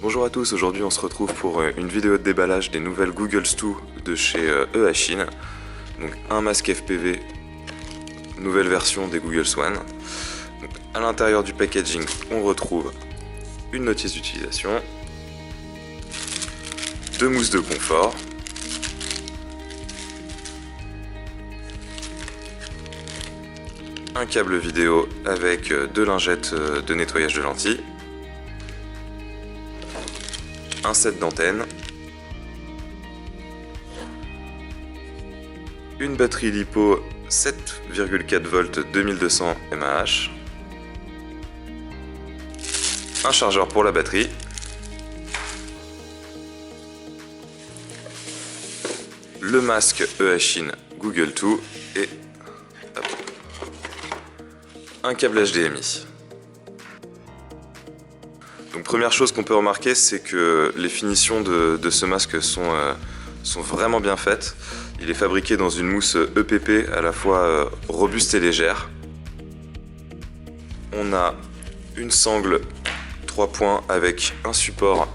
Bonjour à tous, aujourd'hui on se retrouve pour une vidéo de déballage des nouvelles Google Stu de chez Eachine. Donc un masque FPV, nouvelle version des Google Swan. Donc, à l'intérieur du packaging, on retrouve une notice d'utilisation, deux mousses de confort, un câble vidéo avec deux lingettes de nettoyage de lentilles, un set d'antennes, une batterie LiPo 7,4 volts 2200 mAh, un chargeur pour la batterie, le masque Eachine Google Stu et un câble HDMI. Donc première chose qu'on peut remarquer, c'est que les finitions de ce masque sont vraiment bien faites. Il est fabriqué dans une mousse EPP à la fois robuste et légère. On a une sangle 3 points avec un support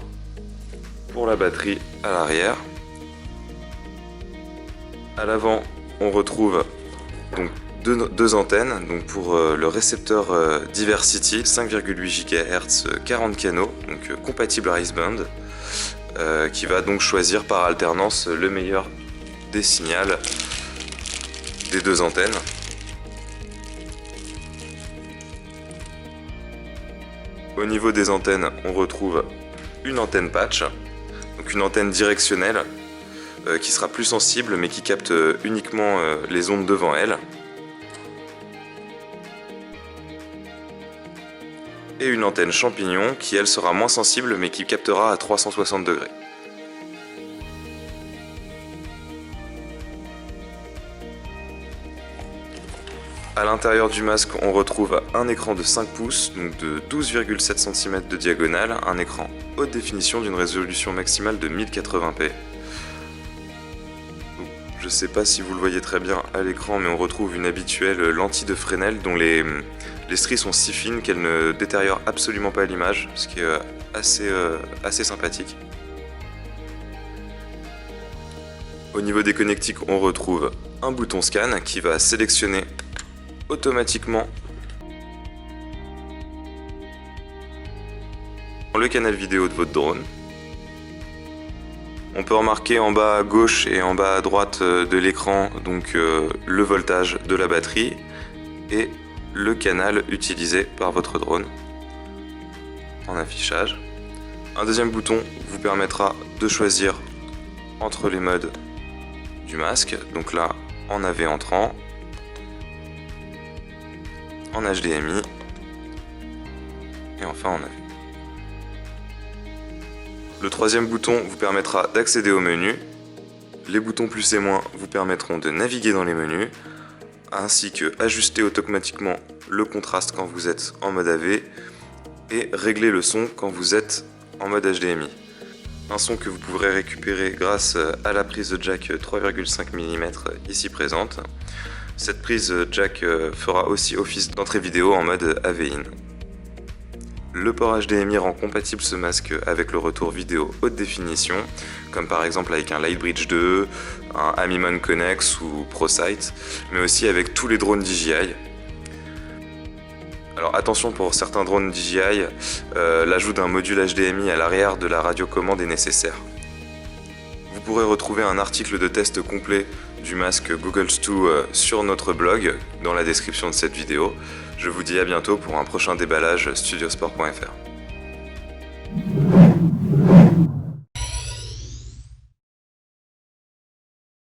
pour la batterie à l'arrière. À l'avant, on retrouve donc deux antennes, donc pour le récepteur Diversity 5,8 GHz 40 canaux, donc compatible à Band, qui va donc choisir par alternance le meilleur des signaux des deux antennes. Au niveau des antennes, on retrouve une antenne patch, donc une antenne directionnelle qui sera plus sensible mais qui capte uniquement les ondes devant elle. Et une antenne champignon qui elle sera moins sensible mais qui captera à 360 degrés. À l'intérieur du masque, on retrouve un écran de 5 pouces, donc de 12,7 cm de diagonale, un écran haute définition d'une résolution maximale de 1080p. Je ne sais pas si vous le voyez très bien à l'écran, mais on retrouve une habituelle lentille de Fresnel dont les stries sont si fines qu'elles ne détériorent absolument pas l'image, ce qui est assez sympathique. Au niveau des connectiques, on retrouve un bouton scan qui va sélectionner automatiquement le canal vidéo de votre drone. On peut remarquer en bas à gauche et en bas à droite de l'écran donc le voltage de la batterie et le canal utilisé par votre drone en affichage. Un deuxième bouton vous permettra de choisir entre les modes du masque, donc là en AV entrant, en HDMI et enfin en AV. Le troisième bouton vous permettra d'accéder au menu. Les boutons plus et moins vous permettront de naviguer dans les menus, ainsi que ajuster automatiquement le contraste quand vous êtes en mode AV et régler le son quand vous êtes en mode HDMI. Un son que vous pourrez récupérer grâce à la prise de jack 3,5 mm ici présente. Cette prise jack fera aussi office d'entrée vidéo en mode AV-in. Le port HDMI rend compatible ce masque avec le retour vidéo haute définition, comme par exemple avec un Lightbridge 2, un Amimon Connex ou ProSight, mais aussi avec tous les drones DJI. Alors attention, pour certains drones DJI, l'ajout d'un module HDMI à l'arrière de la radiocommande est nécessaire. Vous pourrez retrouver un article de test complet du masque Google Stu sur notre blog dans la description de cette vidéo. Je vous dis à bientôt pour un prochain déballage studiosport.fr.